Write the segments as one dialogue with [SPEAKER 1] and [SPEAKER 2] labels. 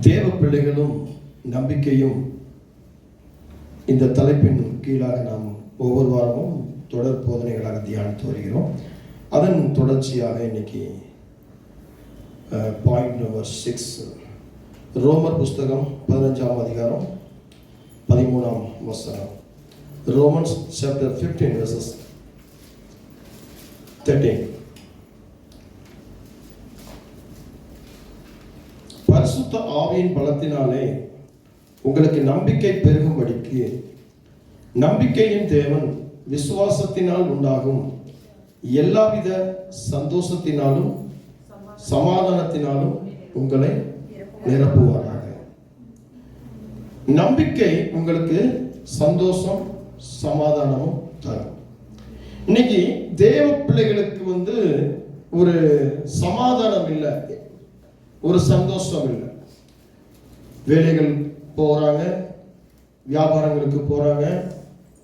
[SPEAKER 1] தேவ பிள்ளைகளும் நம்பிக்கையும் இந்த தலைப்பின் கீழாக நாம் ஒவ்வொரு வாரமும் தொடர் போதனைகளாக தியானித்து வருகிறோம். அதன் தொடர்ச்சியாக இன்னைக்கு பாயிண்ட் நம்பர் 6, ரோமர் புஸ்தகம் 15ஆம் அதிகாரம் 13ஆம் வசனம். Romans chapter 15 verses 13. பரிசுத்த ஆவியின் பலத்தினாலே உங்களுக்கு நம்பிக்கை பெருகும்படிக்கு நம்பிக்கையின் தேவன் விசுவாசத்தினால் உண்டாகும் எல்லாவித சந்தோஷத்தினாலும் சமாதானத்தினாலும் உங்களை நிரப்புவாராக. நம்பிக்கை உங்களுக்கு சந்தோஷம் சமாதானமும் தரும். இன்னைக்கு தேவ பிள்ளைகளுக்கு ஒரு சமாதானம் இல்லை, ஒரு சந்தோஷம் இல்லை. வேலைகள் போறாங்க, வியாபாரங்களுக்கு போறாங்க,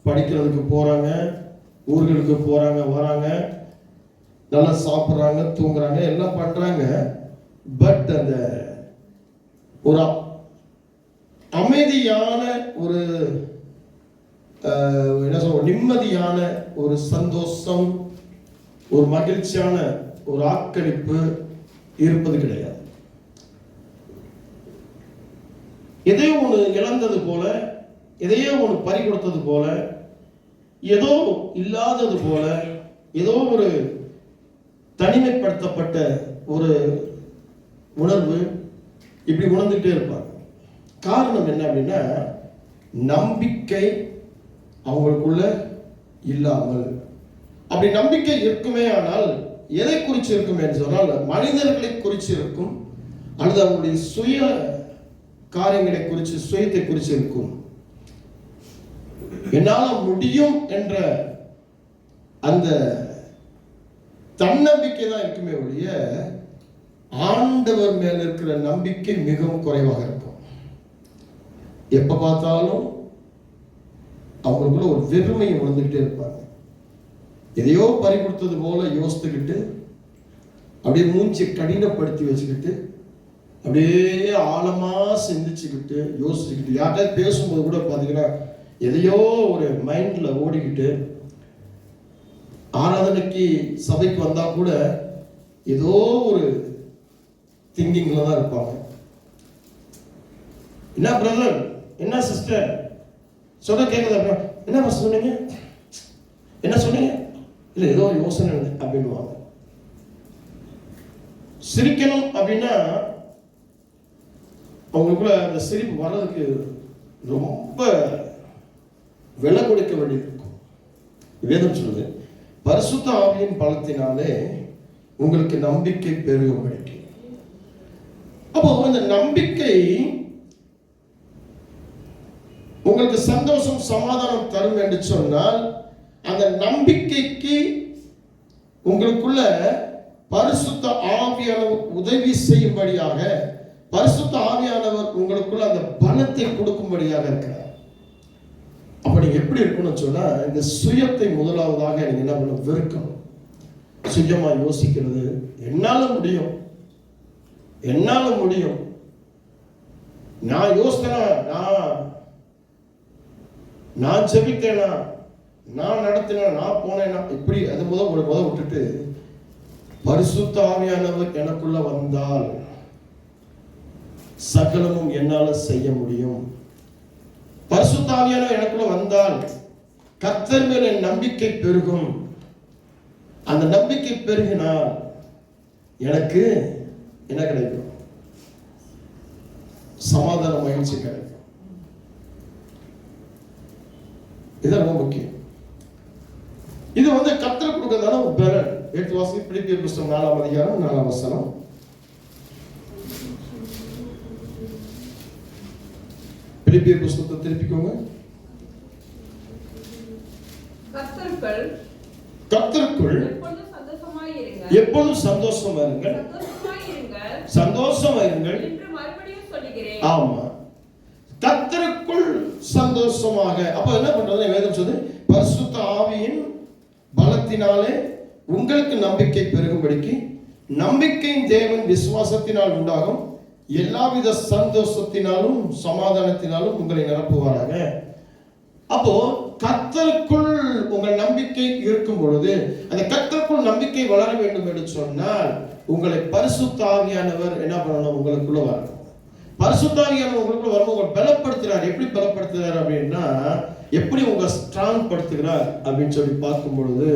[SPEAKER 1] படிக்கிறதுக்கு போறாங்க, ஊர்களுக்கு போறாங்க, வராங்க, நல்லா சாப்பிட்றாங்க, தூங்குறாங்க, எல்லாம் பண்றாங்க. பட் அந்த ஒரு அமைதியான ஒரு என்ன சொல்ற நிம்மதியான ஒரு சந்தோஷம், ஒரு மகிழ்ச்சியான ஒரு ஆட்களிப்பு இருப்பது கிடையாது. எதையோ ஒன்று இழந்தது போல, எதையோ ஒன்று பறி கொடுத்தது போல, ஏதோ இல்லாதது போல, ஏதோ ஒரு தனிமைப்படுத்தப்பட்ட ஒரு உணர்வு இப்படி உணர்ந்துட்டே இருப்பாங்க. காரணம் என்ன அப்படின்னா, நம்பிக்கை அவங்களுக்குள்ள இல்லாமல். அப்படி நம்பிக்கை இருக்குமே ஆனால் எதை குறித்து இருக்குமே சொன்னால், மனிதர்களை குறித்து இருக்கும், அல்லது அவங்களுடைய சுய காரியங்களை குறித்து, சுயத்தை குறித்து இருக்கும். என்னால் முடியும் என்ற அந்த தன்னம்பிக்கை தான் இருக்குமே ஒழிய, ஆண்டவர் மேல் இருக்கிற நம்பிக்கை மிகவும் குறைவாக இருக்கும். எப்ப பார்த்தாலும் அவங்களுக்குள்ள ஒரு வெறுமையை உணர்ந்துகிட்டே இருப்பாங்க. எதையோ பறி கொடுத்தது போல யோசித்துக்கிட்டு, அப்படியே மூஞ்சி கடினப்படுத்தி வச்சுக்கிட்டு, அப்படியே ஆழமா சிந்திச்சுக்கிட்டு, யோசிச்சுக்கிட்டு, யார்கிட்ட பேசும்போது கூட பார்த்தீங்கன்னா எதையோ ஒரு மைண்ட்ல ஓடிக்கிட்டு, ஆராதனைக்கு சபைக்கு வந்தா கூட ஏதோ ஒரு திங்கிங்ல தான் இருப்பாங்க. என்ன பிரதர், என்ன சிஸ்டர் சொல்ல கேட்குதா, என்ன சொன்னீங்க, என்ன சொன்னீங்க, இல்லை ஏதோ யோசனை அப்படின்வாங்க. சிரிக்கணும் அப்படின்னா அவங்களுக்குள்ள அந்த சிரிப்பு வர்றதுக்கு ரொம்ப விலை கொடுக்க வேண்டியிருக்கும். வேதம் சொல்லுது, பரிசுத்த ஆவியின் பலத்தினாலே உங்களுக்கு நம்பிக்கை பெருகும்படிக்கு. அப்போ இந்த நம்பிக்கை உங்களுக்கு சந்தோஷம் சமாதானம் தரும் என்று சொன்னால், அந்த நம்பிக்கைக்கு உங்களுக்குள்ள பரிசுத்த ஆவியானவர் உதவி செய்யும்படியாக, பரிசுத்த ஆவியானவர் உங்களுக்குள்ள அந்த பலத்தை கொடுக்கும்படியாக இருக்கிறார். அப்ப நீங்க எப்படி இருக்கணும்னு சொன்னா, இந்த சுயத்தை முதலாவதாக நீங்க என்ன பண்ண வெறுக்கணும். சுயமா யோசிக்கிறது, என்னால முடியும், என்னால முடியும், நான் யோசித்தேனா, நான் ஜெபித்தேனா, நான் நடத்தினா, நான் போனேனா, இப்படி அது முதல் விட்டுட்டு, பரிசுத்த ஆவியானவர் எனக்குள்ள வந்தால் சகலமும் என்னால செய்ய முடியும். பரிசுத்த ஆவியானவர் எனக்குள்ள வந்தால் கர்த்தர் மேல் என் நம்பிக்கை பெருகும். அந்த நம்பிக்கை பெருகினால் எனக்கு என்ன கிடைக்கும்? சமாதான மகிழ்ச்சி கிடைக்கும். இது ரொம்ப முக்கியம். இது கர்த்தர் கொடுக்கிறதான ஒரு பலன். எடுத்து வாசி, பிலிப்பியர் புஸ்தகம் 4ஆம் அதிகாரம் 4ஆம் வசனம். பிலிப்பியர் புஸ்தகத்தை திருப்பிக்கோங்க. கர்த்தருக்குள் எப்பொழுதும் சந்தோஷமா இருங்கள், சந்தோஷமா இருங்கள். ஆமா, கர்த்தருக்குள் சந்தோஷமாக. அப்ப என்ன பண்றது? வேதம் சொல்லுது, பரிசுத்த ஆவியின் பலத்தினாலே உங்களுக்கு நம்பிக்கை பெருகும்படிக்கு நம்பிக்கையின் தேவன் விசுவாசத்தினால் உண்டாகும் எல்லாவித சந்தோஷத்தினாலும் சமாதானத்தினாலும் உங்களை நிரப்புவாராக. அப்போ கர்த்தருக்குள் உங்கள் நம்பிக்கை இருக்கும் பொழுது, அந்த கர்த்தருக்குள் நம்பிக்கை வளர வேண்டும் என்று சொன்னால் உங்களை பரிசுத்த ஆவியானவர் என்ன பண்ணணும்? உங்களுக்குள்ள வரணும். பரிசுத்த ஆவியானவர் உங்களுக்குள்ள வரும். உங்களை பலப்படுத்துறார். எப்படி பலப்படுத்துறார் அப்படின்னா, எப்படி உங்களை ஸ்ட்ராங் படுத்துகிறார் அப்படின்னு சொல்லி பார்க்கும் பொழுது,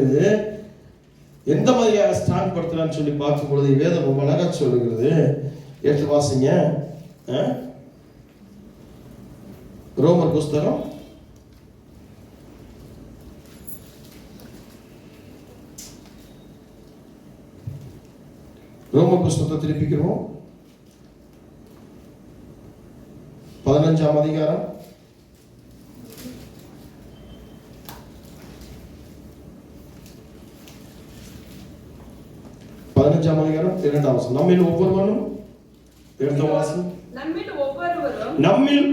[SPEAKER 1] எந்த மாதிரியாக ஸ்ட்ராங் படுத்துறான்னு சொல்லி பார்க்கும் பொழுது வேதம் ரொம்ப அழகா சொல்லுகிறது. எடுத்து வாசிங்க. ரோமர் புஸ்தகம் 15ஆம் அதிகாரம் 2ஆம் வசனம். நம்மில்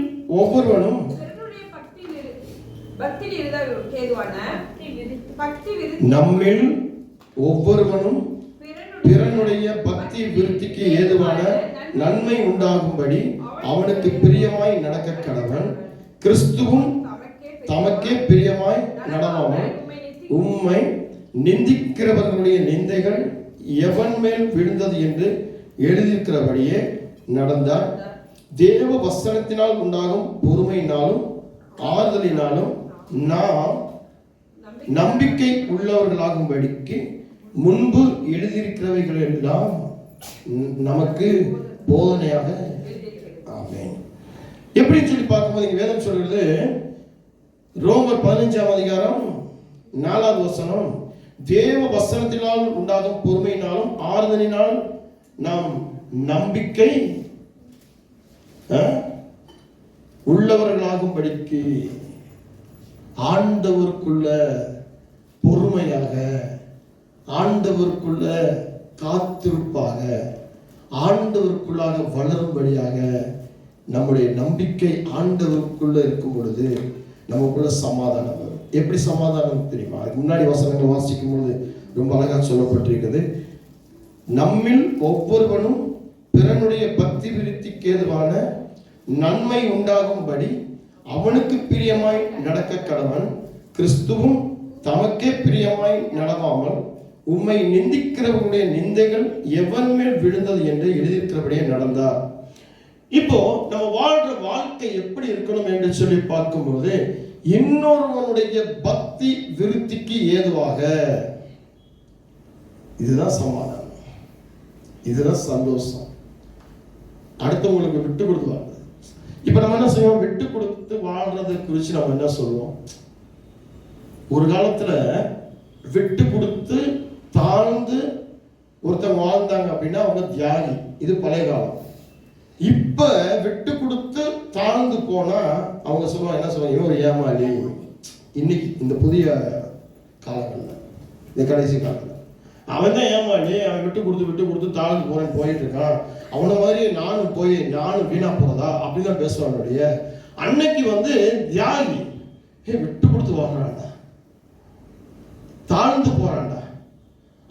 [SPEAKER 1] ஒவ்வொருவனும் பிறனுடைய பக்தி விருத்திக்கு ஏதுவான நன்மை உண்டாகும்படி அவனுக்கு பிரியமாய் நடக்க கடவன். கிறிஸ்துவும் தமக்கே பிரியமாய் நடவாமல் உம்மை நிந்திக்கிறவர்களுடைய நிந்தைகள் எவன் மேல் விழுந்தது என்று எழுதியிருக்கிறபடியே நடந்தார். தேவ வசனத்தினால் உண்டாகும் பொறுமையினாலும் ஆறுதலினாலும் நாம் நம்பிக்கை உள்ளவர்களாகும்படிக்கு முன்பு எழுதியிருக்கிறவைகள் எல்லாம் நமக்கு போதனையாக. ஆமென். எப்படின்னு சொல்லி பார்க்கும்போது இங்க வேதம் சொல்றது, ரோமர் 15ஆம் அதிகாரம் 4வது வசனம், தேவ வசனத்தினால் உண்டாகும் பொறுமையினாலும் ஆறுதலினால் நாம் நம்பிக்கை உள்ளவர்களாகும்படிக்கு, ஆண்டவருக்குள்ள பொறுமையாக, ஆண்டவருக்குள்ள காத்திருப்பாக, ஆண்டவருக்குள்ளாக வளரும்படியாக நம்முடைய நம்பிக்கை ஆண்டவருக்குள்ள இருக்கும் பொழுது நமக்குள்ள சமாதானம் வரும். எப்படி சமாதானம் தெரியுமா? அதுக்கு முன்னாடி வசனங்கள் வாசிக்கும் பொழுது ரொம்ப அழகா சொல்லப்பட்டிருக்கிறது. நம்மில் ஒவ்வொருவனும் பிறனுடைய பக்தி விருத்திக்கு ஏதுவான நன்மை உண்டாகும்படி அவனுக்கு பிரியமாய் நடக்க கடவன். கிறிஸ்துவும் தமக்கே பிரியமாய் நடவாமல் உம்மை நிந்திக்கிறவர்களுடைய நிந்தைகள் எவன் மேல் விழுந்தது என்று எழுதியிருக்கிறபடியே நடந்தார். இப்போ நம்ம வாழ்ற வாழ்க்கை எப்படி இருக்கணும் என்று சொல்லி பார்க்கும்போது, இன்னொருவனுடைய பக்தி விருத்திக்கு ஏதுவாக. இதுதான் சமாதானம், இதுதான் சந்தோஷம். அடுத்தவங்களுக்கு விட்டு கொடுத்து வாழ்றது. இப்ப நம்ம என்ன செய்வோம்? விட்டு கொடுத்து வாழ்றதை குறித்து நம்ம என்ன சொல்லுவோம்? ஒரு காலத்துல விட்டு கொடுத்து தாழ்ந்து ஒருத்தர் வாழ்ந்தாங்க அப்படின்னா அவங்க தியாகி. இது பழைய காலம். இப்ப விட்டு கொடுத்து தாழ்ந்து போனா அவங்க சொல்லுவாங்க, என்ன சொல்லுவாங்க? இவன் ஒரு ஏமாளி. இன்னைக்கு இந்த புதிய காலங்கள்ல, இந்த கடைசி காலத்துல அவன் தான் ஏமாளி. அவன் விட்டு கொடுத்து தாழ்ந்து போறேன்னு போயிட்டு இருக்கான். அவனை மாதிரி நானும் வீணா போறதா அப்படிதான் பேசுவானுடைய. அன்னைக்கு தியாகி, விட்டு கொடுத்து வாழ்றான்டா, தாழ்ந்து போறான்டா,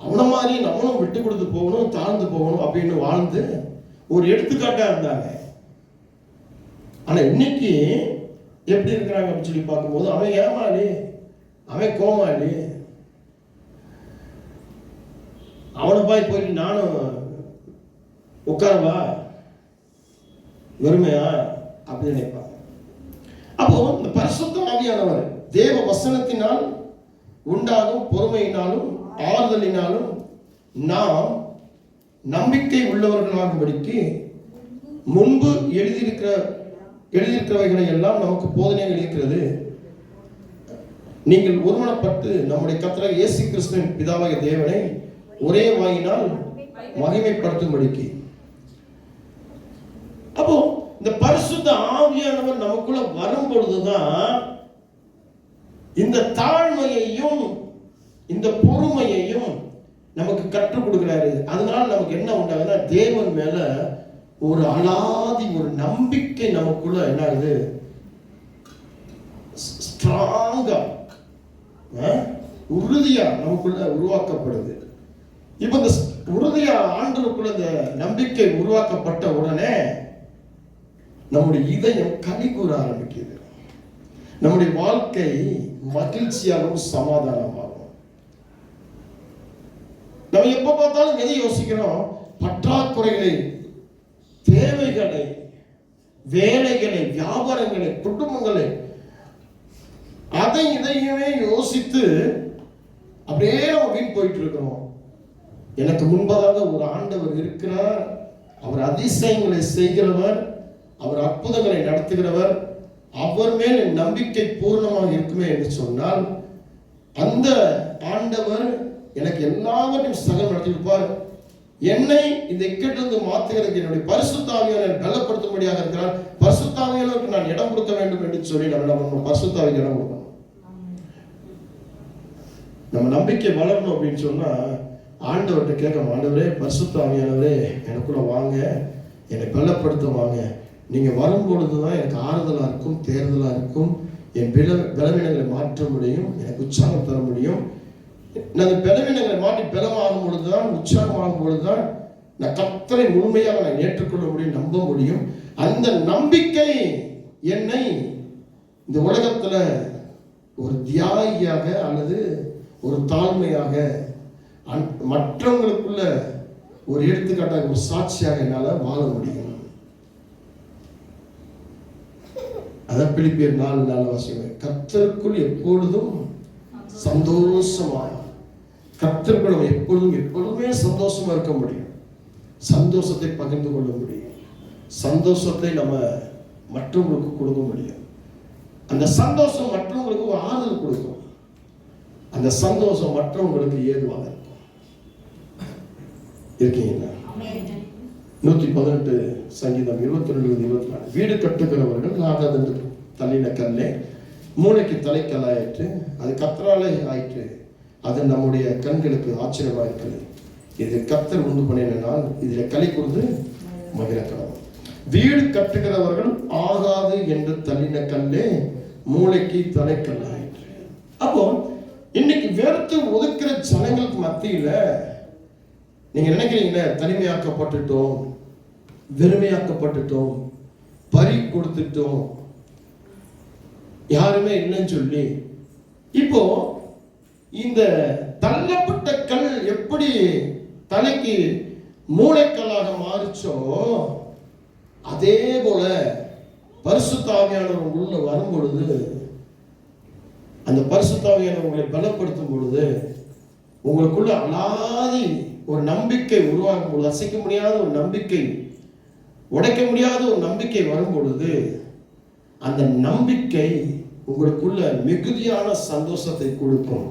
[SPEAKER 1] அவனை மாதிரி நம்மளும் விட்டு கொடுத்து போகணும், தாழ்ந்து போகணும் அப்படின்னு வாழ்ந்து ஒரு எடுத்துக்காட்டா இருந்தாங்க. ஆனா இன்னைக்கு எப்படி இருக்கிறாங்க அப்படின்னு சொல்லி பார்க்கும்போது, அவன் ஏமாளி, அவன் கோமாளி, அவனை போயிட்டு நானும் உட்காரவா வெறுமையா அப்படின்னு நினைப்பாங்க. அப்போ இந்த பரிசுத்த ஆவியானவர் தேவ வசனத்தினால் உண்டாகும் பொறுமையினாலும் ஆறுதலினாலும் நாம் நம்பிக்கை உள்ளவர்களாகும்படிக்கு முன்பு எழுதியிருக்கிறவைகளை எல்லாம் நமக்கு போதனையாக இருக்கிறது. நீங்கள் ஒருமனப்பட்டு நம்முடைய கர்த்தராகிய இயேசு கிறிஸ்துவின் பிதாவாகிய தேவனை ஒரே வாயினால் மகிமைப்படுத்தும்படிக்கு. அப்போ இந்த பரிசுத்த ஆவியானவர் நமக்குள்ள வரும் பொழுதுதான் இந்த தாழ்மையையும் இந்த பொறுமையையும் நமக்கு கற்றுக் கொடுக்கிறாரு. அதனால நமக்கு என்ன உண்டாகுதுன்னா, தேவன் மேல ஒரு அலாதி ஒரு நம்பிக்கை நமக்குள்ள என்ன ஆகுது? ஸ்ட்ராங்கா, உறுதியா நமக்குள்ள உருவாக்கப்படுது. இப்ப இந்த உறுதியா ஆண்டவருக்குள்ள இந்த நம்பிக்கை உருவாக்கப்பட்ட உடனே நம்முடைய இதயம் களி கூற ஆரம்பிக்குது. நம்முடைய வாழ்க்கை மகிழ்ச்சியாகவும் சமாதானமாகும். நம்ம எப்ப பார்த்தாலும் எதை யோசிக்கிறோம்? பற்றாக்குறைகளை, தேவைகளை, வேலைகளை, வியாபாரங்களை, குடும்பங்களை, அதை இதையுமே யோசித்து அப்படியே நம்ம வீண் போயிட்டு இருக்கிறோம். எனக்கு முன்பதாக ஒரு ஆண்டவர் இருக்கிறார். அவர் அதிசயங்களை செய்கிறவர், அவர் அற்புதங்களை நடத்துகிறவர். அவர் மேல் நம்பிக்கை பூர்ணமாக இருக்குமே என்று சொன்னால், அந்த ஆண்டவர் எனக்கு எல்லாவற்றையும் சகலம் நடத்தியிருப்பார். என்னை இந்த இக்கட்டிலிருந்து மாற்றுகிறதுக்கு என்னுடைய பரிசுத்த ஆவியானவரை பலப்படுத்தும்படியாக இருக்கிறார். பரிசுத்த ஆவியானவருக்கு நான் இடம் கொடுக்க வேண்டும் என்று சொல்லி நம்ம பரிசுத்த ஆவிக்கு இடம் கொடுக்கணும். நம்ம நம்பிக்கை வளரணும் அப்படின்னு சொன்னா ஆண்டவர்கிட்ட கேட்கணும். ஆண்டவரே, பரிசுத்த ஆவியானவரே, எனக்குள்ள வாங்க, என்னை பலப்படுத்த வாங்க. நீங்க வரும்பொழுதுதான் எனக்கு ஆறுதலா இருக்கும், தேர்தலா இருக்கும். என் பலவீனங்களை மாற்ற முடியும், எனக்கு உற்சாகம் தர முடியும். நான் பலவீனங்களை மாற்றி பலமாகும் பொழுதுதான், உற்சாகமாகும் பொழுதுதான் நான் கர்த்தரை முழுமையாக நான் ஏற்றுக்கொள்ள முடியும், நம்ப முடியும். அந்த நம்பிக்கை என்னை இந்த உலகத்துல ஒரு தியாகியாக அல்லது ஒரு தாழ்மையாக, மற்றவங்களுக்குள்ள ஒரு எடுத்துக்காட்டாக, ஒரு சாட்சியாக என்னால வாழ முடியும். அதான் பிலிப்பியர் 4:4 வாசிக்கிறேன். கர்த்தருக்குள் எப்பொழுதும் சந்தோஷமாக, கர்த்தருக்குள் எப்பொழுதுமே சந்தோஷமா இருக்க முடியும். சந்தோஷத்தை பகிர்ந்து கொள்ள முடியும். சந்தோஷத்தை நம்ம மற்றவங்களுக்கு கொடுக்க முடியும். அந்த சந்தோஷம் மற்றவங்களுக்கு ஒரு ஆறுதல் கொடுக்கும். அந்த சந்தோஷம் மற்றவங்களுக்கு ஏதுவாக இருக்கும். இருக்கீங்களா? 118 சங்கீதம் 22-24. வீடு கட்டுகிறவர்கள் ஆகாதென்று தள்ளின கல்லே மூளைக்கு தலைக்கல்லாயிற்று, அது கர்த்தராலே ஆயிற்று, அது நம்முடைய கண்களுக்கு ஆச்சரியமா இருக்கிறது. இது கர்த்தர் உண்டு பண்ணினால் இதில் களி கூர்ந்து மகிழக்கணும். வீடு கட்டுகிறவர்கள் ஆகாது என்று தள்ளின கல்லே மூளைக்கு தலைக்கல்லாயிற்று. அப்போ இன்னைக்கு வெறுத்து ஒதுக்கிற ஜனங்களுக்கு மத்தியில நீங்க நினைக்கிறீங்களே, தனிமையாக்கப்பட்டுட்டோம், வெறுமையாக்கப்பட்டுட்டோம், பறி கொடுத்துட்டோம், யாருமே இல்லைன்னு சொல்லி. இப்போ இந்த தள்ளப்பட்ட கல் எப்படி தலைக்கு மூளைக்கல்லாக மாறிச்சோ, அதே போல பரிசுத்த ஆவியானவர் உள்ள வரும் பொழுது, அந்த பரிசுத்த ஆவியானவர் உங்களை பலப்படுத்தும் பொழுது, உங்களுக்குள்ள அலாதி ஒரு நம்பிக்கை உருவாகும் பொழுது, அசைக்க முடியாத ஒரு நம்பிக்கை, உடைக்க முடியாத ஒரு நம்பிக்கை வரும் பொழுது, அந்த நம்பிக்கை உங்களுக்குள்ள மிகுதியான சந்தோஷத்தை கொடுக்கும்.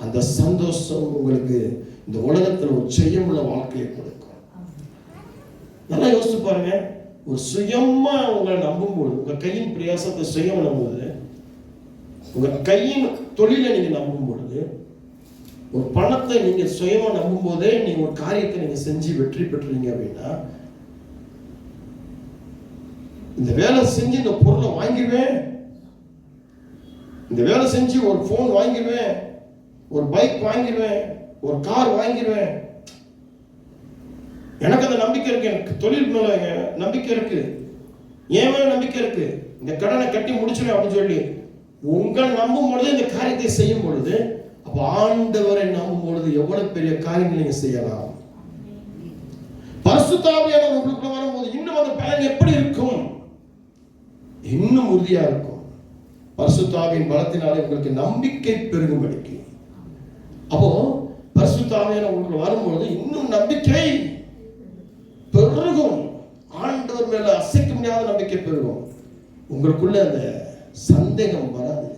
[SPEAKER 1] அந்த சந்தோஷம் உங்களுக்கு இந்த உலகத்தில் ஒரு ஜெயமுள்ள வாழ்க்கையை கொடுக்கும். நல்லா யோசிச்சு பாருங்க. ஒரு சுயமா உங்களை நம்பும் பொழுது, உங்க கையின் பிரயாசத்தை சுயம் நம்புவது, உங்க கையின் தொழிலை நீங்க நம்பும் பொழுது, ஒரு பணத்தை நீங்க சுயமா நம்பும் போதே நீங்க ஒரு காரியத்தை நீங்க செஞ்சு வெற்றி பெற்றீங்க அப்படின்னா, இந்த வேலை செஞ்சு இந்த பொருளை வாங்கிடுவேன், இந்த வேலை செஞ்சு ஒரு போன் வாங்கிடுவேன், ஒரு பைக் வாங்கிடுவேன், ஒரு கார் வாங்கிடுவேன், எனக்கு அந்த நம்பிக்கை இருக்கு, எனக்கு தொழில் மேல நம்பிக்கை இருக்கு, ஏன் மேல நம்பிக்கை இருக்கு, இந்த கடனை கட்டி முடிச்சிடுவேன் அப்படின்னு சொல்லி உங்களை நம்பும் பொழுது, இந்த காரியத்தை செய்யும் பொழுது, அப்ப ஆண்டவரை நம்பும் பொழுது எவ்வளவு பெரிய காரியங்கள் நீங்க செய்யலாம். பரிசுத்த ஆவியானவர் உங்களுக்குள்ள வரும்போது இன்னும் அந்த பலன் எப்படி இருக்கும்? இன்னும் உறுதியா இருக்கும். பரிசுத்த ஆவியின் பலத்தினாலே உங்களுக்கு நம்பிக்கை பெருகும்படிக்கு. அப்போ பரிசுத்த ஆவியானவர் உங்களுக்கு வரும்போது இன்னும் நம்பிக்கை பெருகும். ஆண்டவர் மேல அசைக்க முடியாத நம்பிக்கை பெருகும். உங்களுக்குள்ள அந்த சந்தேகம் வராது,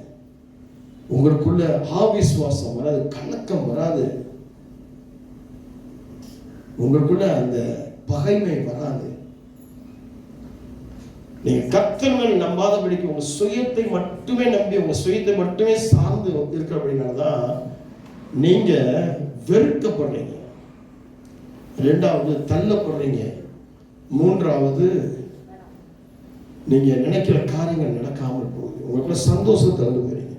[SPEAKER 1] உங்களுக்குள்ள அவிசுவாசம் வராது, கலக்கம் வராது, உங்களுக்குள்ள அந்த பகைமை வராது. நீங்க கர்த்தர் மேல் நம்பாதபடிக்கு உங்க சுயத்தை மட்டுமே நம்பி, உங்க சுயத்தை மட்டுமே சார்ந்து இருக்க அப்படின்னாதான் நீங்க வெறுக்கப்படுறீங்க, ரெண்டாவது தள்ளப்படுறீங்க, மூன்றாவது நீங்க நினைக்கிற காரியங்கள் நடக்காமல் போகுது, உங்களுக்குள்ள சந்தோஷத்தை வந்து போறீங்க.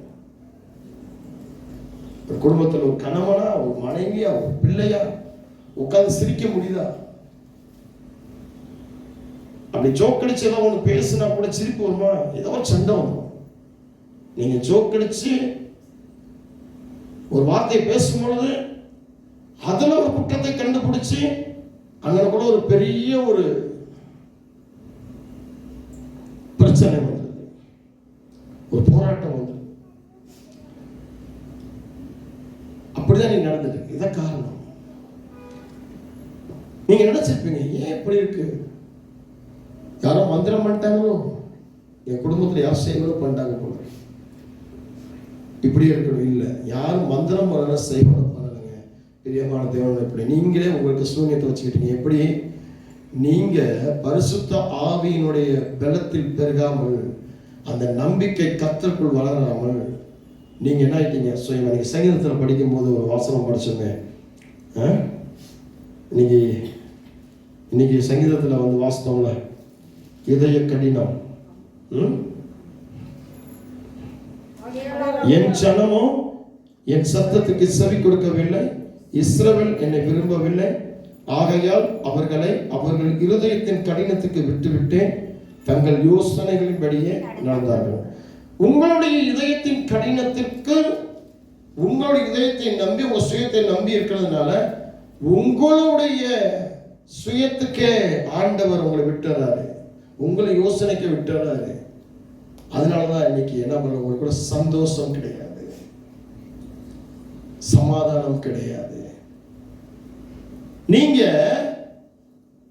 [SPEAKER 1] ஒரு குடும்பத்தில் ஒரு கணவனா, ஒரு மனைவியா, ஒரு பிள்ளையா உட்கார்ந்து சிரிக்க முடியுதா? அப்படி ஜோக்கடிச்சு ஏதோ ஒன்று பேசுனா கூட சிரிப்பு வருமா? ஏதோ ஒரு சண்டை வரும். நீங்க ஜோக்கடிச்சு ஒரு வார்த்தையை பேசும்பொழுது அதுல ஒரு குற்றத்தை கண்டுபிடிச்சு அங்க கூட ஒரு பெரிய ஒரு பிரச்சனை வந்தது, ஒரு போராட்டம் வந்தது. அப்படிதான் நீங்க நடந்துட்டு. இதான் காரணம். நீங்க நினைச்சிருப்பீங்க, ஏன் இப்படி இருக்கு? யாரோ மந்திரம் பண்ணிட்டாங்களோ, என் குடும்பத்துல யார் செய்யணும் பண்ணிட்டாங்க போல, இப்படி இருக்கணும். இல்லை, யாரும் மந்திரம் பண்ண செய்யணும் பண்ணலைங்க. பிரியமான தேவன், எப்படி நீங்களே உங்களுக்கு சூன்யத்தை வச்சுக்கிட்டீங்க. எப்படி நீங்க பரிசுத்த ஆவியினுடைய பலத்தில் பெருகாமல், அந்த நம்பிக்கை கர்த்தருக்குள் வளராமல் நீங்க என்ன ஆயிட்டீங்க? நீங்க சங்கீதத்தில் படிக்கும் போது ஒரு வாசனம் படிச்சோங்க. இன்னைக்கு சங்கீதத்தில் வந்து வாசித்தோம்ல, இதய கடினம், என் ஜனமோ என் சத்தத்துக்கு செவி கொடுக்கவில்லை, இஸ்ரவேல் என்னை விரும்பவில்லை, ஆகையால் அவர்களை அவர்கள் இருதயத்தின் கடினத்துக்கு விட்டுவிட்டேன், தங்கள் யோசனைகளின்படியே நடந்தார்கள். உங்களுடைய இதயத்தின் கடினத்திற்கு, உங்களுடைய இதயத்தை நம்பி உங்க சுயத்தை நம்பி இருக்கிறதுனால உங்களுடைய சுயத்துக்கே ஆண்டவர் உங்களை விட்டுறாரு, உங்களை யோசனைக்கு விட்டுறாரு. அதனாலதான் இன்னைக்கு என்ன பண்ண, உங்களுக்கு கூட சந்தோஷம் கிடையாது, சமாதானம் கிடையாது. நீங்க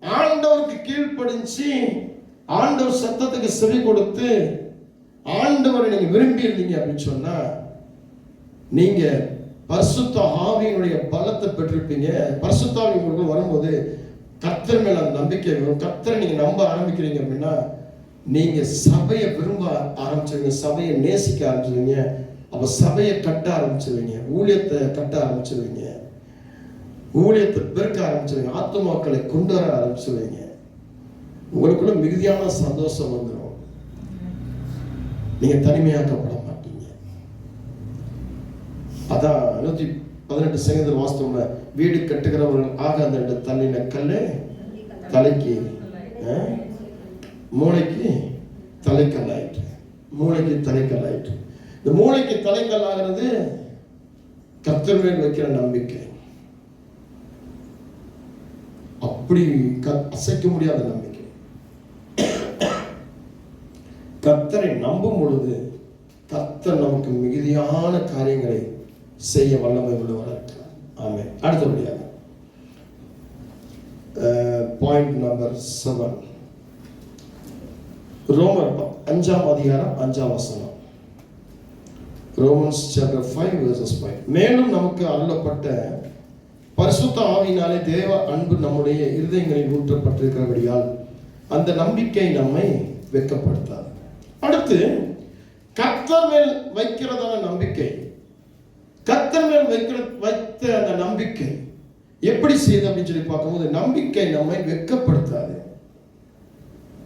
[SPEAKER 1] ஆண்டவருக்கு கீழ்ப்படிஞ்சு ஆண்டவர் சத்தத்துக்கு செவி கொடுத்து ஆண்டவரை நீங்க விரும்பி இருந்தீங்க அப்படின்னு சொன்னா நீங்க பரிசுத்த ஆவியினுடைய பலத்தை பெற்றிருப்பீங்க. பரிசுத்த ஆவி உங்களுக்கு வரும்போது கர்த்தர் மேல நம்பிக்கை வரும். கர்த்தரை நீங்க நம்ப ஆரம்பிக்கிறீங்க அப்படின்னா நீங்க சபையை விரும்ப ஆரம்பிச்சிருவீங்க, சபையை நேசிக்க ஆரம்பிச்சிருவீங்க, அப்ப சபையை கட்ட ஆரம்பிச்சிருவீங்க, ஊழியத்தை கட்ட ஆரம்பிச்சிருவீங்க, ஊழியத்தை பெருக்க ஆரம்பிச்சிருவீங்க, ஆத்துமாக்களை கொண்டு வர ஆரம்பிச்சிருவீங்க. உங்களுக்குள்ள மிகுதியான சந்தோஷம் வந்துடும். நீங்க தனிமையாக்கப்பட மாட்டீங்க. அதான் 118 சங்கீதத்தில் வாஸ்தவம்ல, வீடு கட்டுகிறவர்கள் ஆக அந்த தள்ளின கல்லு தலைக்கு மூளைக்கு தலைக்கல் ஆயிட்டு, மூளைக்கு தலைக்கல் ஆயிட்டு. இந்த மூளைக்கு தலைக்கல் ஆகிறது கர்த்தர் மேல் வைக்கிற நம்பிக்கை. அப்படி அசைக்க முடியாத நம்பிக்கை. கர்த்தரை நம்பும் பொழுது கர்த்தர் நமக்கு மிகுதியான காரியங்களை செய்ய வல்லமை உள்ளவராக இருக்கிறார். ஆமென். அடுத்தபடியாக பாயிண்ட் நம்பர் 7, ரோமர் 5ஆம் அதிகாரம் 5ஆம் வசனம். Romans chapter 5 verses 5. மேலும் நமக்கு அருளப்பட்ட பரிசுத்த ஆவியினாலே தேவ அன்பு நம்முடைய இருதயங்களில் ஊற்றப்பட்டிருக்கிறபடியால் அந்த நம்பிக்கை நம்மை வெட்கப்படுத்தாது. அடுத்து கர்த்தர் மேல் வைக்கிறதான நம்பிக்கை, கர்த்தர் மேல் வைத்த அந்த நம்பிக்கை எப்படி செய்யுது அப்படின்னு சொல்லி பார்க்கும்போது, நம்பிக்கை நம்மை வெட்கப்படுத்தாது.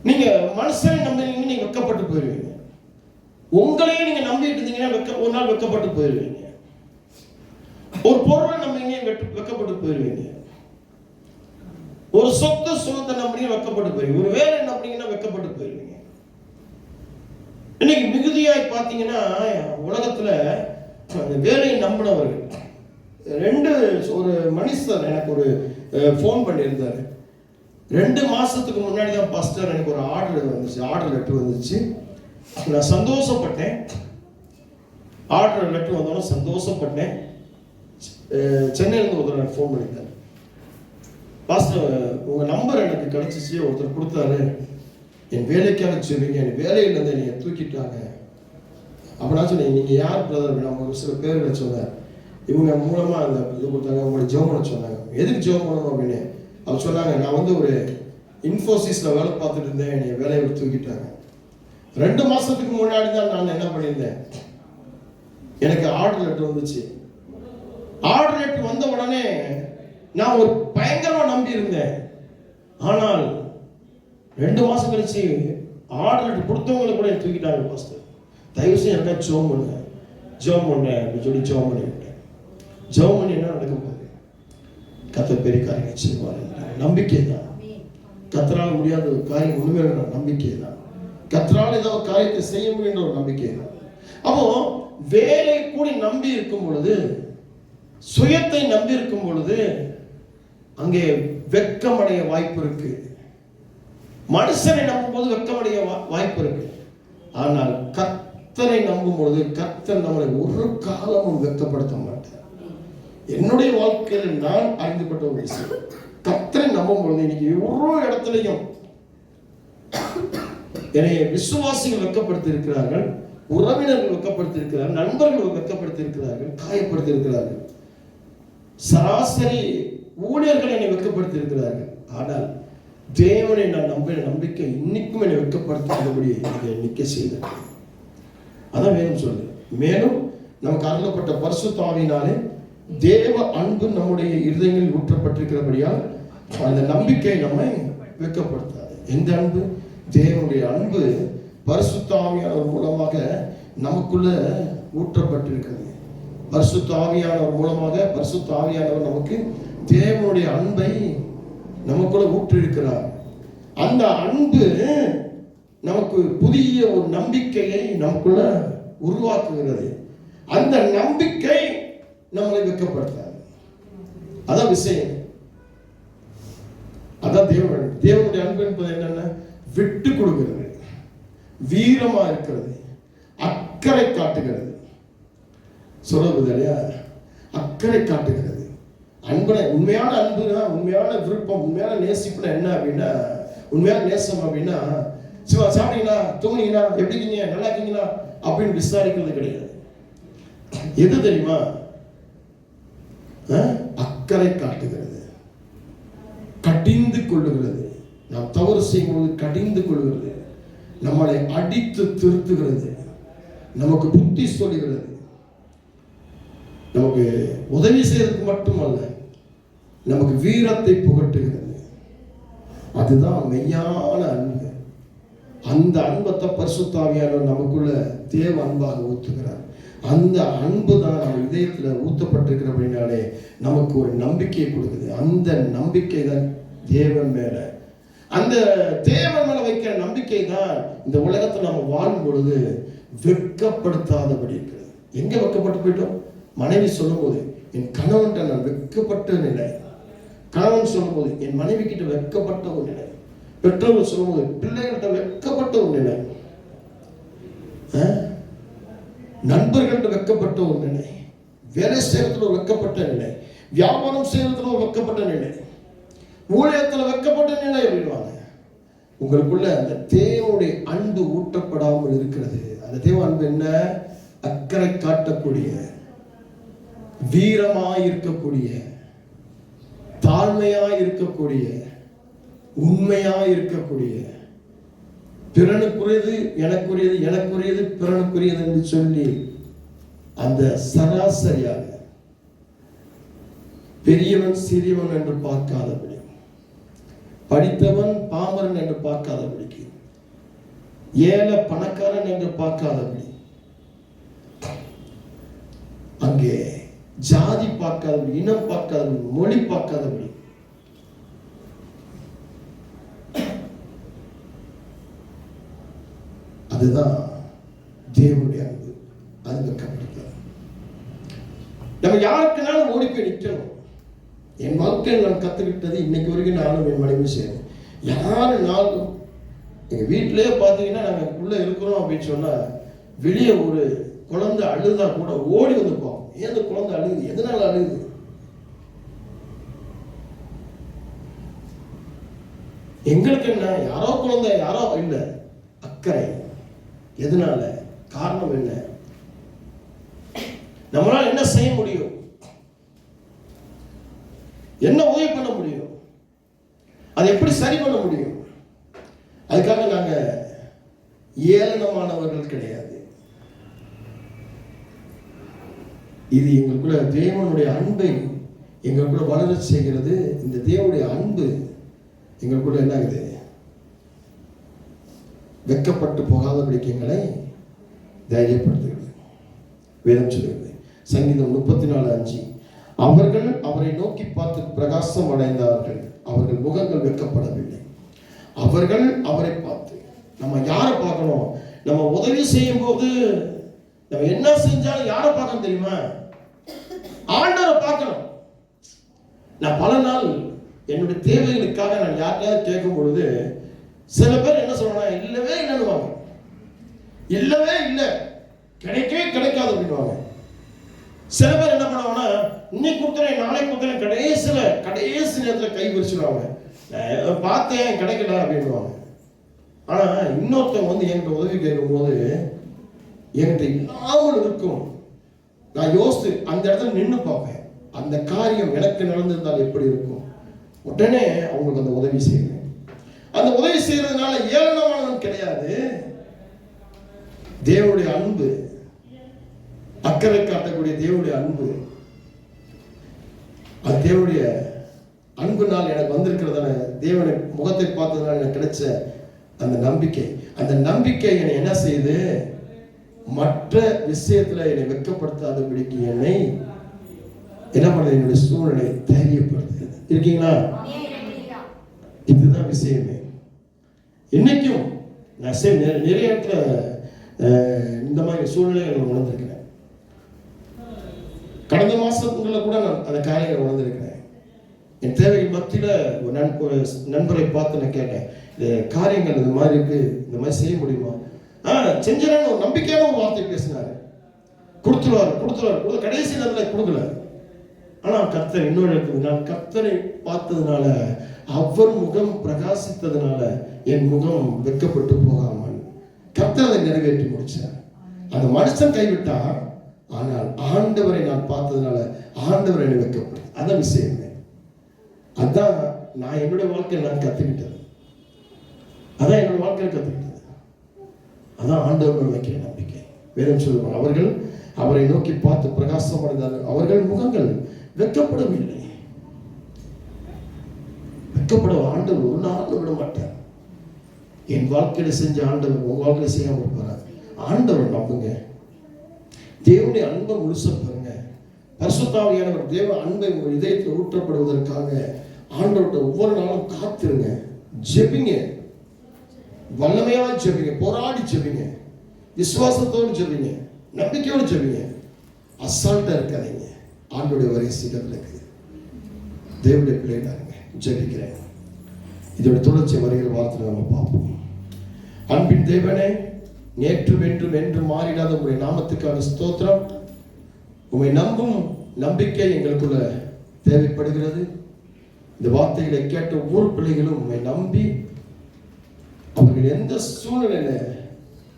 [SPEAKER 1] நீங்க மனுஷனை நம்பினீங்க, நீங்க வெட்கப்பட்டு போயிருவீங்க. உங்களையே நீங்க நம்பிட்டு இருந்தீங்கன்னா ஒரு நாள் வெட்கப்பட்டு போயிருவீங்க. ஒரு பொருளை நம்பிங்க வெட்கப்பட்டு போயிருவீங்க. ஒரு சுகத்தை நம்பினீங்க வெட்கப்பட்டு போயிருவீங்க. ஒரு வேலை நம்பினீங்கன்னா வெட்கப்பட்டு போயிருவீங்க. இன்னைக்கு மிகுதியாய் பார்த்தீங்கன்னா உலகத்துல வேலையை நம்பினவர்கள் ஒரு மனுஷர் எனக்கு ஒரு ஃபோன் பண்ணியிருந்தாரு. 2 மாசத்துக்கு முன்னாடி தான் பாஸ்டர் எனக்கு ஒரு ஆர்டர் வந்துச்சு, ஆர்டர் லெட்டர் வந்துச்சு. நான் சந்தோஷப்பட்டேன். ஆர்டர் லெட்டர் வந்தோன்னு சந்தோஷப்பட்டேன். சென்னையிலேருந்து ஒருத்தர் எனக்கு ஃபோன் பண்ணியிருந்தார். பாஸ்டர் உங்கள் நம்பர் எனக்கு கிடைச்சிச்சு, ஒருத்தர் கொடுத்தாரு, என் வேலைக்காக சொல்லுவீங்க, என் வேலையிலேருந்து என்னை தூக்கிட்டாங்க. அப்படின்னா சொன்னீங்க, நீங்கள் யார் பிரதர்? அவங்க ஒரு சில பேர் சொன்னார், இவங்க மூலமாக அந்த இது கொடுத்தாங்க, உங்களை ஜெபம் பண்ண சொன்னாங்க. எதுக்கு ஜெபம் பண்ணணும் அப்படின்னு அவர் சொன்னாங்க, நான் வந்து ஒரு இன்ஃபோசிஸில் வேலை பார்த்துட்டு இருந்தேன், என்னை வேலையை விட்டு தூக்கிட்டாங்க. 2 மாதத்துக்கு முன்னாடி தான் நான் என்ன பண்ணியிருந்தேன், எனக்கு ஆர்டர் லெட்டர் வந்துச்சு. ஆர்டர் லெட்டர் வந்த உடனே நான் ஒரு பயங்கரமாக நம்பி இருந்தேன். ஆனால் 2 மாதம் கழிச்சு ஆர்டர் லெட்டர் கொடுத்தவங்களை கூட தூக்கிட்டாங்க. பாஸ்டர் தயவு செய்து எனக்கா ஜெபம் பண்ணேன் அப்படின்னு சொல்லி ஜெபம் பண்ணிவிட்டேன். ஜெபம் பண்ணி என்ன நடக்க போகுது? கர்த்தர் பெரிய காரியங்கள் செய்வார். நம்பிக்கை தான். கர்த்தரால் முடியாத ஒரு காரியம் ஒண்ணுமே இல்லை, நம்பிக்கை தான். கர்த்தரால் ஏதோ ஒரு காரியத்தை செய்ய முடியுன்ற ஒரு நம்பிக்கை தான். அப்போ வேலை கூடி நம்பி இருக்கும் பொழுது, சுயத்தை நம்பி இருக்கும் பொழுது அங்கே வெட்கமடைய வாய்ப்பு இருக்கு. மனுஷனை நம்பும் போது வெட்கமடைய வாய்ப்பு இருக்கு. ஆனால் கர்த்தரை நம்பும் பொழுது கர்த்தர் நம்மளை ஒரு காலமும் வெட்கப்படுத்த மாட்டார். என்னுடைய வாழ்க்கையில் நான் அறிந்துபட்ட ஒரு விஷயம், கர்த்தரை நம்பும் பொழுது இன்னைக்கு ஒரு இடத்துலையும் என்னை விசுவாசிகள் வெட்கப்படுத்தி இருக்கிறார்கள், உறவினர்கள் வெட்கப்படுத்தி இருக்கிறார்கள், நண்பர்கள் வெட்கப்படுத்தி இருக்கிறார்கள், காயப்படுத்தி இருக்கிறார்கள், சராசரி ஊழியர்கள் என்னை வெட்கப்படுத்தி இருக்கிறார்கள். ஆனால் தேவனை நான் நம்பின நம்பிக்கை இன்னைக்கும் என்னை வெட்கப்படுத்தாதபடி என்னை நிற்க செய்தார். அதான் வேணும் சொல்லு. மேலும் நமக்கு அருளப்பட்ட பரிசுத்த ஆவியினாலே தேவ அன்பு நம்முடைய இருதயங்களில் ஊற்றப்பட்டிருக்கிறபடியால் அந்த நம்பிக்கை நம்மை வெட்கப்படுத்தாது. எந்த அன்பு? தேவனுடைய அன்பு பரிசுத்த ஆவியானவர் மூலமாக நமக்குள்ள ஊற்றப்பட்டிருக்கிறது. பரிசுத்த ஆவியானவர் மூலமாக பரிசுத்த ஆவியானவர் நமக்கு தேவனுடைய அன்பை நமக்குள்ள ஊற்றிருக்கிறார். அந்த அன்பு நமக்கு புதிய ஒரு நம்பிக்கையை நமக்குள்ள உருவாக்குகிறது. அந்த நம்பிக்கை நம்மளை வெட்கப்படுத்தாது. அதான் விஷயம். அதான் தேவனுடைய அன்பு என்பது என்னென்ன? விட்டு கொடுக்கிறது, வீரமா இருக்கிறது, அக்கறை காட்டுகிறது. சொல்றது இல்லையா? அக்கறை காட்டுகிறது. அன்பனை உண்மையான அன்புனா, உண்மையான விருப்பம், உண்மையான நேசிப்புனா என்ன அப்படின்னா, உண்மையான நேசம் அப்படின்னா சிவா சாப்பிட்டீங்களா, தூங்குனீங்களா, எப்படி இருக்கீங்க, நல்லா இருக்கீங்களா அப்படின்னு விசாரிக்கிறது கிடையாது. எது தெரியுமா? அக்கறை காட்டுகிறது, கடிந்து கொள்ளுகிறது. நாம் தவறு செய்யும்போது கடிந்து கொள்கிறது, நம்மளை அடித்து திருத்துகிறது, நமக்கு புத்தி சொல்லுகிறது, நமக்கு உதவி செய்யறதுக்கு மட்டுமல்ல, நமக்கு வீரத்தை புகட்டுகிறது. அதுதான் மெய்யான அன்பு. அந்த அன்பத்தை பரிசுத்த ஆவியானவர் நமக்குள்ள தேவ அன்பாக ஊத்துகிறார். அந்த அன்பு தான் நம்ம இதயத்தில் ஊத்தப்பட்டிருக்கிறபடினாலே நமக்கு ஒரு நம்பிக்கையை கொடுக்குது. அந்த நம்பிக்கை தான் தேவன் மேல, அந்த தேவன் மேல வைக்கிற நம்பிக்கை தான் இந்த உலகத்தில் நம்ம வாழும் பொழுது வெட்கப்படுத்தாதபடி இருக்கிறது. எங்க வெட்கப்பட்டு போயிட்டோம்? மனைவி சொல்லும் போது என் கணவன்கிட்ட நான் வெட்கப்பட்ட நிலை, கணவன் சொல்லும் போது என் மனைவி கிட்ட வெட்கப்பட்ட ஒரு நிலை, பெற்றோர்கள் சொல்லும் போது பிள்ளைகள்கிட்ட வெட்கப்பட்ட ஒரு நிலை, நண்பர்கள்ட்ட வெட்கப்பட்ட ஒரு நிலை, வேலை செய்யறதுல வெட்கப்பட்ட நிலை, வியாபாரம் செய்யறதுல வெட்கப்பட்ட நிலை, ஊழியத்தில் வெட்கப்பட்ட நிலை அப்படின்வாங்க. உங்களுக்குள்ள அந்த தேவனுடைய அன்பு ஊட்டப்படாமல் இருக்கிறது. அந்த தேவ அன்பு என்ன? அக்கறை காட்டக்கூடிய, வீரமாய் இருக்கக்கூடிய, தாழ்மையாய் இருக்கக்கூடிய, உண்மையாய் இருக்கக்கூடிய, பிறனுக்குரியது எனக்குரியது, எனக்குரியது பிறனுக்குரியது என்று சொல்லி அந்த சராசரியாக பெரியவன் சிறியவன் என்று பார்க்காதபடி, படித்தவன் பாமரன் என்று பார்க்காதபடிக்கு, ஏழை பணக்காரன் என்று பார்க்காதபடி, அங்கே ஜாதி பார்க்காதபடி, இனம் பார்க்காதபடி, மொழி பார்க்காதபடி, அதுதான் தேவனுடைய அன்பு. அது வெட்கப்படுத்தாது. நம்ம யாருக்குனாலும் ஓடி போய் நிற்கணும். என் வாழ்க்கையில் நான் கற்றுக்கிட்டது இன்னைக்கு வரைக்கும் நானும் என் மனைவி செய்யணும். யாருனாலும் எங்கள் வீட்டிலே பார்த்தீங்கன்னா நாங்கள் உள்ளே இருக்கிறோம் அப்படின்னு சொன்னால் வெளியே ஒரு குழந்தை அழுதா கூட ஓடி வந்து பார்ப்போம். ஏன் அந்த குழந்தை அழுகுது, எதனால அழுகுது? எங்களுக்கு என்ன, யாரோ குழந்தை யாரோ இல்லை, அக்கறை. எதனால? காரணம் என்ன? நம்மளால என்ன செய்ய முடியும், என்ன உதவி பண்ண முடியும், அதை எப்படி சரி பண்ண முடியும்? அதுக்காக நாங்க ஏளனமானவர்கள் கிடையாது. இது எங்களுக்குள்ள தேவனுடைய அன்பை எங்களுக்குள்ள வளர செய்கிறது. இந்த தேவனுடைய அன்பு எங்களுக்குள்ள என்ன ஆகுது? வெட்கப்பட்டு போகாதபடிக்கு எங்களை தைரியப்படுத்துகிறது. வேதம் சொல்கிறது, சங்கீதம் 34:5, அவர்கள் அவரை நோக்கி பார்த்து பிரகாசம் அடைந்தார்கள், அவர்கள் முகங்கள் வெட்கப்படவில்லை. அவர்கள் அவரை பார்த்து. நம்ம யாரை பார்க்கணும்? நம்ம உதவி செய்யும் போது நம்ம என்ன செஞ்சாலும் யாரை பார்க்கணும் தெரியுமா? ஆண்டவரை பார்க்கணும். நான் பல நாள் என்னுடைய தேவைகளுக்காக நான் யார்கிட்டயாவது கேட்கும் பொழுது சில பேர் என்ன சொல்றாங்க, இல்லவே இல்லைன்னுவாங்க. இல்லவே இல்லை, கிடைக்கவே கிடைக்காது அப்படின்வாங்க. சில பேர் என்ன பண்ணுவாங்கன்னா, இன்னைக்கு கொடுத்துறேன் நாளைக்கு கொடுத்துறேன், கடைசி நேரத்தில் கை விரிச்சுடுவாங்க. பார்த்தேன் கிடைக்கல அப்படின்வாங்க. ஆனா இன்னொருத்தவங்க வந்து என்கிட்ட உதவி கேட்கும் போது என்கிட்ட இல்லாமல் இருக்கும். நான் யோசித்து அந்த இடத்துல நின்று பார்ப்பேன், அந்த காரியம் எனக்கு நடந்திருந்தால் எப்படி இருக்கும். உடனே அவங்களுக்கு அந்த உதவி செய்வேன். அந்த உதவி செய்யறதுனால ஏளனமானவன் கிடையாது. தேவனுடைய அன்பு, அக்கறை காட்டக்கூடிய தேவனுடைய அன்பு, அது தேவனுடைய அன்புனால் எனக்கு வந்திருக்கிறதான, தேவனை முகத்தை பார்த்ததுனால எனக்கு கிடைச்ச அந்த நம்பிக்கை. அந்த நம்பிக்கை என்னை என்ன செய்யுது? மற்ற விஷயத்துல என்னை வெட்கப்படுத்தாதபடிக்கு என்னை என்ன பண்ணுது? என்னுடைய சூழ்நிலை தைரியப்படுத்துது. இருக்கீங்களா? இதுதான் விஷயமே. இன்னைக்கும் நான் நிறைய இடத்துல இந்த மாதிரி சூழ்நிலைகள் உணர்ந்திருக்கிறேன். கடந்த மாசத்துல கூட நான் அந்த காரியங்களை உணர்ந்திருக்கிறேன். என் தேவைகள் மத்தியில ஒரு நண்பரை பார்த்து நான் கேட்டேன், இந்த காரியங்கள் இந்த மாதிரி இருக்கு, இந்த மாதிரி செய்ய முடியுமா? செஞ்சிடன்னு ஒரு நம்பிக்கையான ஒரு வார்த்தை பேசினாரு. கொடுத்துருவாரு. கடைசி நேரத்தில் கொடுக்கல. ஆனா கர்த்தர் இன்னொரு இருக்குது, நான் கர்த்தரை பார்த்ததுனால, அவர் முகம் பிரகாசித்ததுனால என் முகம் வெட்கப்பட்டு போகாமல் கர்த்தர் அதை நிறைவேற்றி முடிச்சார். அந்த மனுஷன் கைவிட்டா, ஆனால் ஆண்டவரை நான் பார்த்ததுனால ஆண்டவரை என்னை வெட்கப்படும். அதான் விஷயமே. அதான் நான் என்னுடைய வாழ்க்கையில் நான் கத்துக்கிட்டது. அதான் ஆண்டவர் வைக்கிற நம்பிக்கை. வேதம் சொல்லுவாங்க, அவர்கள் அவரை நோக்கி பார்த்து பிரகாசம் அடைந்தார்கள், அவர்கள் முகங்கள் வெட்கப்படவில்லை. வெட்கப்பட ஆண்டவர் ஒரு நாள் விட மாட்டார். என் வாழ்க்கையில செஞ்ச ஆண்டவர் உங்க வாழ்க்கையில செய்யாம இருப்பார். ஆண்டவர் நம்புங்க, தேவனுடைய அன்பை முழுச பாருங்க. பரிசுத்த ஆவியானவர் தேவ அன்பை உங்கள் இதயத்தில் ஊற்றப்படுவதற்காக ஆண்டவர்கிட்ட ஒவ்வொரு நாளும் காத்திருங்க. ஜெபிங்க, வல்லமையா ஜெபிங்க, போராடி ஜெபிங்க, விசுவாசத்தோடு ஜெபிங்க, நம்பிக்கையோடு ஜெபிங்க. அசால்ட்டா இருக்காதீங்க. ஆண்டோடைய வரை சீக்கிரத்தில் இருக்குது. தேவனுடைய பிள்ளைங்க ஜெபிக்கிறேன். இதோட தொடர்ச்சி வருகிற வார்த்தை நம்ம பார்ப்போம். அன்பின் தேவனே, நேற்று வென்றும் என்று மாறிடாத உங்களுடைய நாமத்துக்கான ஸ்தோத்திரம். உம்மை நம்பும் நம்பிக்கை எங்களுக்குள்ள தேவைப்படுகிறது. இந்த வார்த்தைகளை கேட்ட ஒவ்வொரு பிள்ளைகளும் உம்மை நம்பி அவர்கள் எந்த சூழ்நிலையில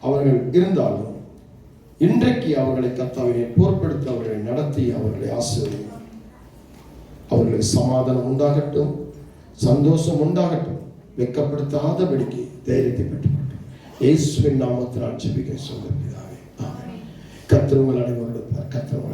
[SPEAKER 1] அவர்கள் இருந்தாலும் இன்றைக்கு அவர்களை கர்த்தாவை பொறுப்படுத்தி அவர்களை நடத்தி அவர்களை ஆசீர்வதியும். அவர்களுக்கு சமாதானம் உண்டாகட்டும், சந்தோஷம் உண்டாகட்டும், வெட்கப்படுத்தாதபடிக்கு தைரியத்தை பெற்றுக்கொள்ளும். இயேசுவின் நாமத்தினால் ஜெபிக்க சொல்லுகிறார். ஆமென். கர்த்தர் உங்கள் அனைவரோடு இருப்பார். கர்த்தர்